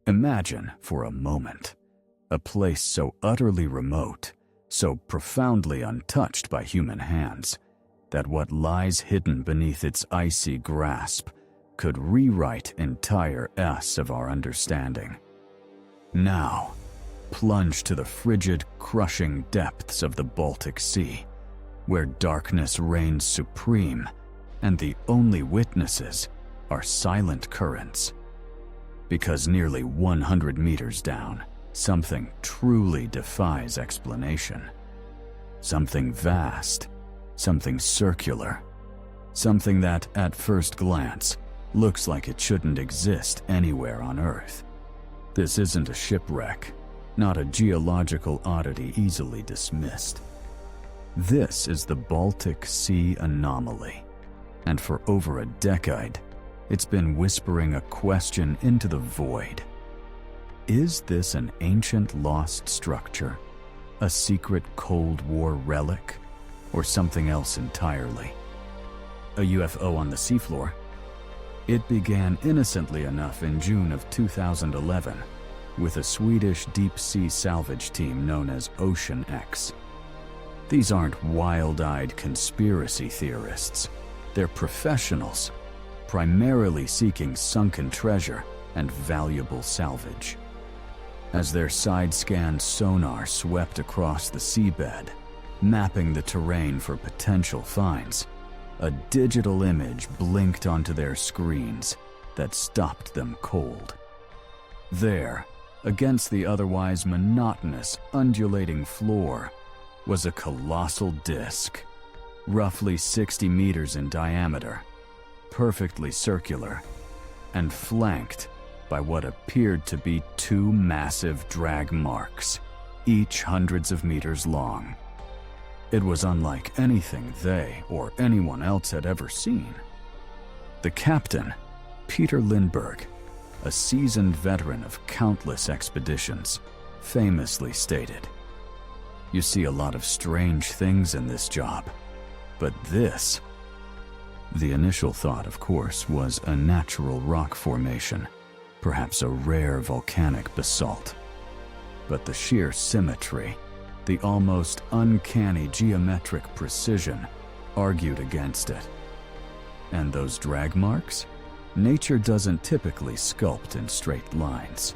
Imagine, for a moment, a place so utterly remote, so profoundly untouched by human hands, that what lies hidden beneath its icy grasp could rewrite entire S of our understanding. Now, plunge to the frigid, crushing depths of the Baltic Sea, where darkness reigns supreme and the only witnesses are silent currents. Because nearly 100 meters down, something truly defies explanation. Something vast, something circular, something that, at first glance, looks like it shouldn't exist anywhere on Earth. This isn't a shipwreck, not a geological oddity easily dismissed. This is the Baltic Sea Anomaly, and for over a decade, it's been whispering a question into the void. Is this an ancient lost structure, a secret Cold War relic, or something else entirely? A UFO on the seafloor? It began innocently enough in June of 2011 with a Swedish deep-sea salvage team known as Ocean X. These aren't wild-eyed conspiracy theorists. They're professionals, primarily seeking sunken treasure and valuable salvage. As their side-scan sonar swept across the seabed, mapping the terrain for potential finds, a digital image blinked onto their screens that stopped them cold. There, against the otherwise monotonous, undulating floor, was a colossal disk, roughly 60 meters in diameter, perfectly circular, and flanked by what appeared to be two massive drag marks, each hundreds of meters long. It was unlike anything they or anyone else had ever seen. The captain, Peter Lindbergh, a seasoned veteran of countless expeditions, famously stated, "You see a lot of strange things in this job, but this..." The initial thought, of course, was a natural rock formation, perhaps a rare volcanic basalt. But the sheer symmetry, the almost uncanny geometric precision, argued against it. And those drag marks? Nature doesn't typically sculpt in straight lines.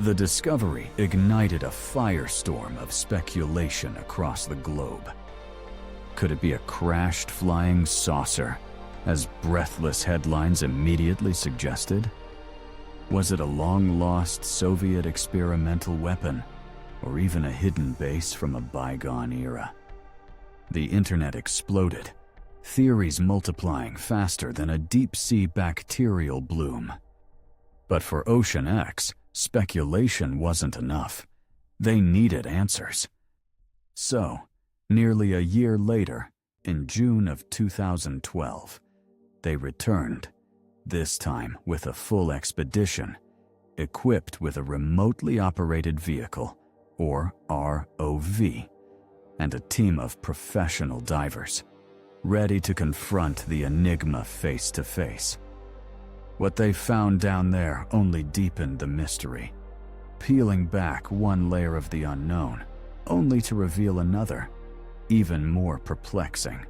The discovery ignited a firestorm of speculation across the globe. Could it be a crashed flying saucer, as breathless headlines immediately suggested? Was it a long-lost Soviet experimental weapon, or even a hidden base from a bygone era? The internet exploded, theories multiplying faster than a deep-sea bacterial bloom. But for Ocean X, speculation wasn't enough. They needed answers. So, nearly a year later, in June of 2012, they returned, this time with a full expedition, equipped with a remotely operated vehicle, or ROV, and a team of professional divers, ready to confront the enigma face to face. What they found down there only deepened the mystery, peeling back one layer of the unknown, only to reveal another, even more perplexing.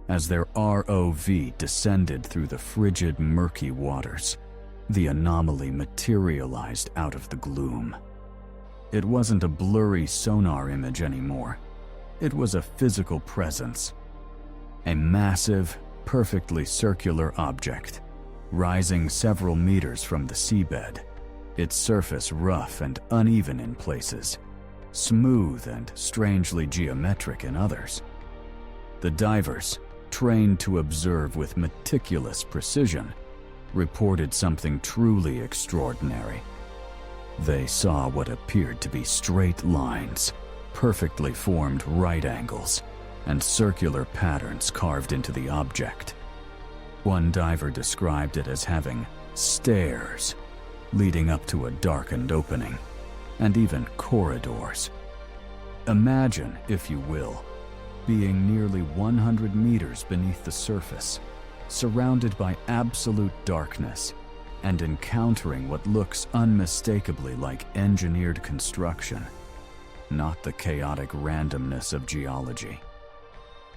As their ROV descended through the frigid, murky waters, the anomaly materialized out of the gloom. It wasn't a blurry sonar image anymore. It was a physical presence. A massive, perfectly circular object, rising several meters from the seabed, its surface rough and uneven in places, smooth and strangely geometric in others. The divers, trained to observe with meticulous precision, reported something truly extraordinary. They saw what appeared to be straight lines, perfectly formed right angles, and circular patterns carved into the object. One diver described it as having stairs leading up to a darkened opening, and even corridors. Imagine, if you will, being nearly 100 meters beneath the surface, surrounded by absolute darkness, and encountering what looks unmistakably like engineered construction, not the chaotic randomness of geology.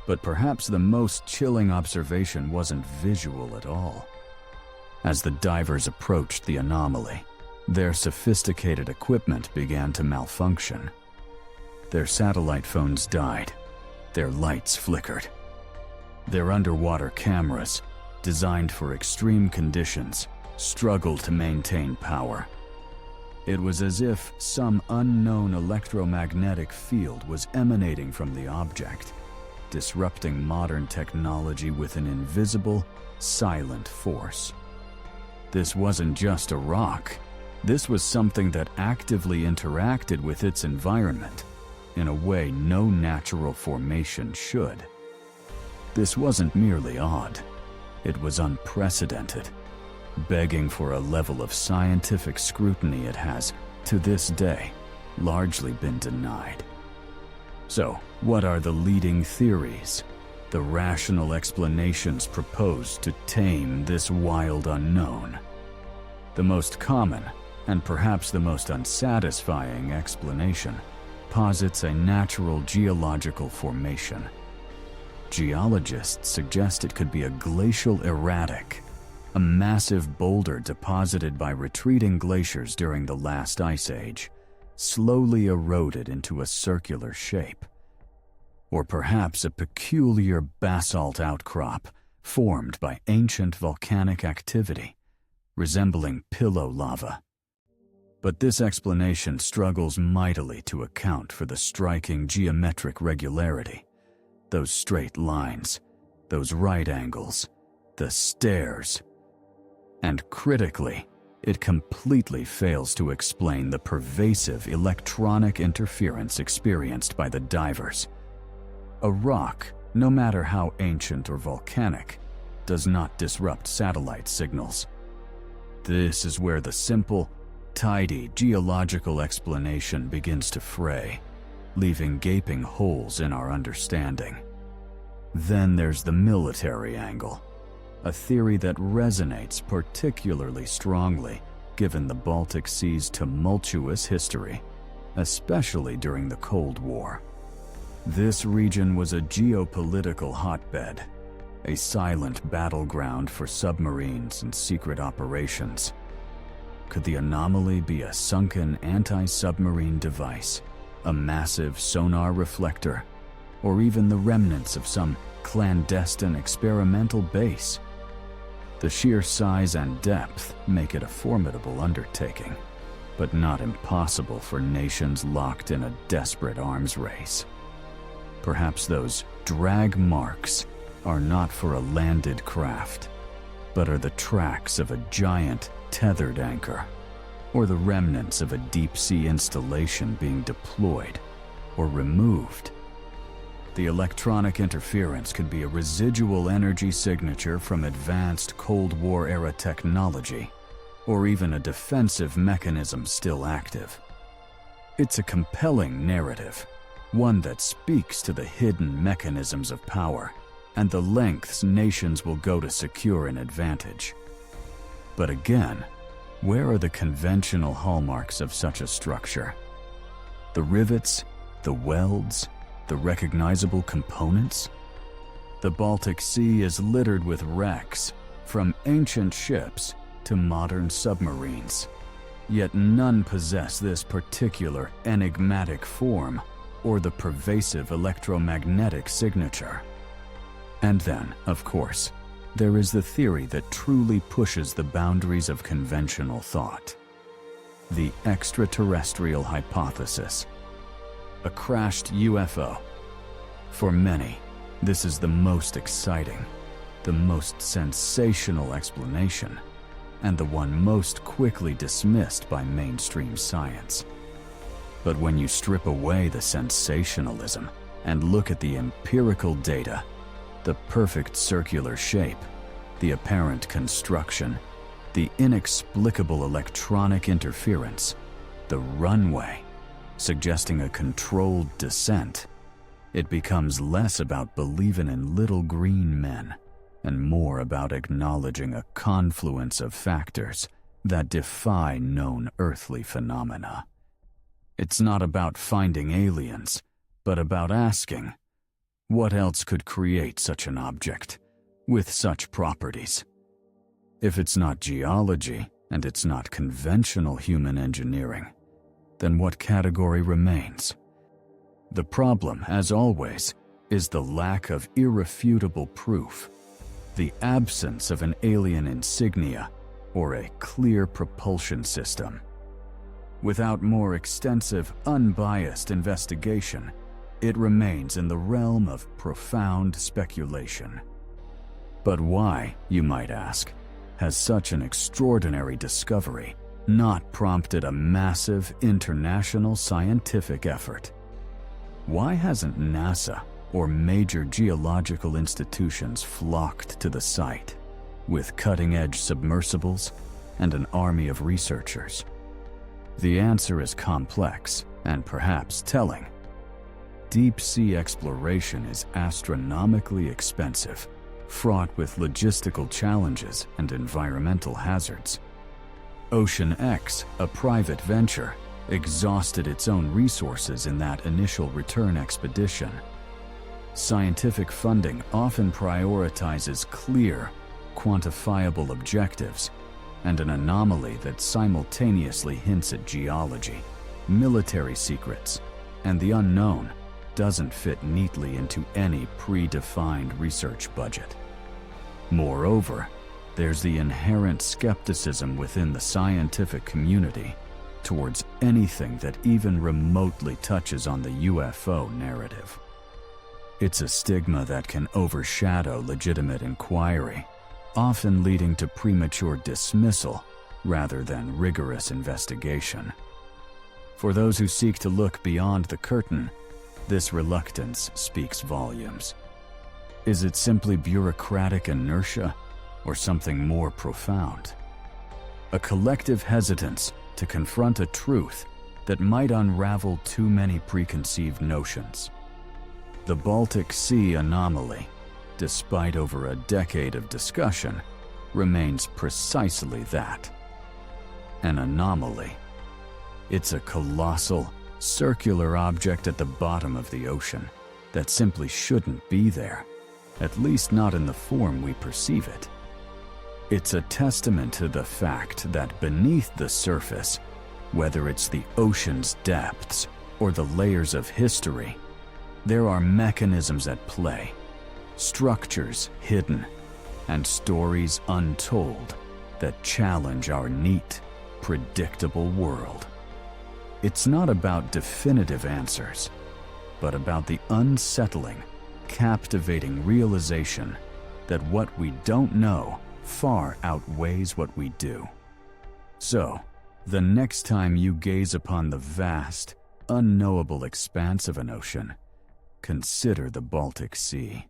But perhaps the most chilling observation wasn't visual at all. As the divers approached the anomaly, their sophisticated equipment began to malfunction. Their satellite phones died, their lights flickered. Their underwater cameras, designed for extreme conditions, struggled to maintain power. It was as if some unknown electromagnetic field was emanating from the object, disrupting modern technology with an invisible, silent force. This wasn't just a rock. This was something that actively interacted with its environment in a way no natural formation should. This wasn't merely odd. It was unprecedented, begging for a level of scientific scrutiny it has, to this day, largely been denied. So, what are the leading theories, the rational explanations proposed to tame this wild unknown? The most common, and perhaps the most unsatisfying explanation, posits a natural geological formation. Geologists suggest it could be a glacial erratic, a massive boulder deposited by retreating glaciers during the last ice age, slowly eroded into a circular shape. Or perhaps a peculiar basalt outcrop formed by ancient volcanic activity, resembling pillow lava. But this explanation struggles mightily to account for the striking geometric regularity. Those straight lines, those right angles, the stairs. And critically, it completely fails to explain the pervasive electronic interference experienced by the divers. A rock, no matter how ancient or volcanic, does not disrupt satellite signals. This is where the simple, tidy geological explanation begins to fray, leaving gaping holes in our understanding. Then there's the military angle, a theory that resonates particularly strongly given the Baltic Sea's tumultuous history, especially during the Cold War. This region was a geopolitical hotbed, a silent battleground for submarines and secret operations. Could the Anomaly be a sunken anti-submarine device, a massive sonar reflector, or even the remnants of some clandestine experimental base? The sheer size and depth make it a formidable undertaking, but not impossible for nations locked in a desperate arms race. Perhaps those drag marks are not for a landed craft, but are the tracks of a giant tethered anchor, or the remnants of a deep-sea installation being deployed or removed. The electronic interference could be a residual energy signature from advanced Cold War-era technology, or even a defensive mechanism still active. It's a compelling narrative, one that speaks to the hidden mechanisms of power and the lengths nations will go to secure an advantage. But again, where are the conventional hallmarks of such a structure? The rivets, the welds, the recognizable components? The Baltic Sea is littered with wrecks, from ancient ships to modern submarines. Yet none possess this particular enigmatic form or the pervasive electromagnetic signature. And then, of course, there is the theory that truly pushes the boundaries of conventional thought. The extraterrestrial hypothesis. A crashed UFO. For many, this is the most exciting, the most sensational explanation, and the one most quickly dismissed by mainstream science. But when you strip away the sensationalism and look at the empirical data, the perfect circular shape, the apparent construction, the inexplicable electronic interference, the runway, suggesting a controlled descent, it becomes less about believing in little green men and more about acknowledging a confluence of factors that defy known earthly phenomena. It's not about finding aliens, but about asking, what else could create such an object, with such properties? If it's not geology, and it's not conventional human engineering, then what category remains? The problem, as always, is the lack of irrefutable proof, the absence of an alien insignia or a clear propulsion system. Without more extensive, unbiased investigation, it remains in the realm of profound speculation. But why, you might ask, has such an extraordinary discovery not prompted a massive international scientific effort? Why hasn't NASA or major geological institutions flocked to the site with cutting-edge submersibles and an army of researchers? The answer is complex and perhaps telling. Deep-sea exploration is astronomically expensive, fraught with logistical challenges and environmental hazards. Ocean X, a private venture, exhausted its own resources in that initial return expedition. Scientific funding often prioritizes clear, quantifiable objectives, and an anomaly that simultaneously hints at geology, military secrets, and the unknown doesn't fit neatly into any predefined research budget. Moreover, there's the inherent skepticism within the scientific community towards anything that even remotely touches on the UFO narrative. It's a stigma that can overshadow legitimate inquiry, often leading to premature dismissal rather than rigorous investigation. For those who seek to look beyond the curtain, this reluctance speaks volumes. Is it simply bureaucratic inertia or something more profound? A collective hesitance to confront a truth that might unravel too many preconceived notions. The Baltic Sea anomaly, despite over a decade of discussion, remains precisely that. An anomaly. It's a colossal, circular object at the bottom of the ocean that simply shouldn't be there, at least not in the form we perceive it. It's a testament to the fact that beneath the surface, whether it's the ocean's depths or the layers of history, there are mechanisms at play, structures hidden, and stories untold that challenge our neat, predictable world. It's not about definitive answers, but about the unsettling, captivating realization that what we don't know far outweighs what we do. So, the next time you gaze upon the vast, unknowable expanse of an ocean, consider the Baltic Sea.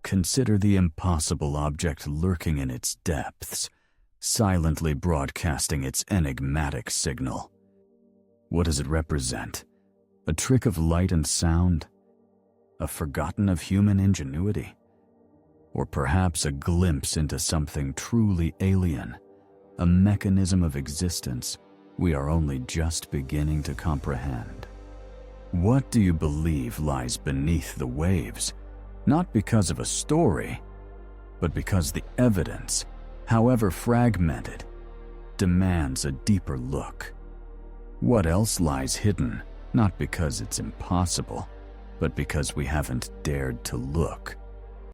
Consider the impossible object lurking in its depths, silently broadcasting its enigmatic signal. What does it represent? A trick of light and sound? A forgotten of human ingenuity? Or perhaps a glimpse into something truly alien, a mechanism of existence we are only just beginning to comprehend? What do you believe lies beneath the waves? Not because of a story, but because the evidence, however fragmented, demands a deeper look. What else lies hidden, not because it's impossible, but because we haven't dared to look?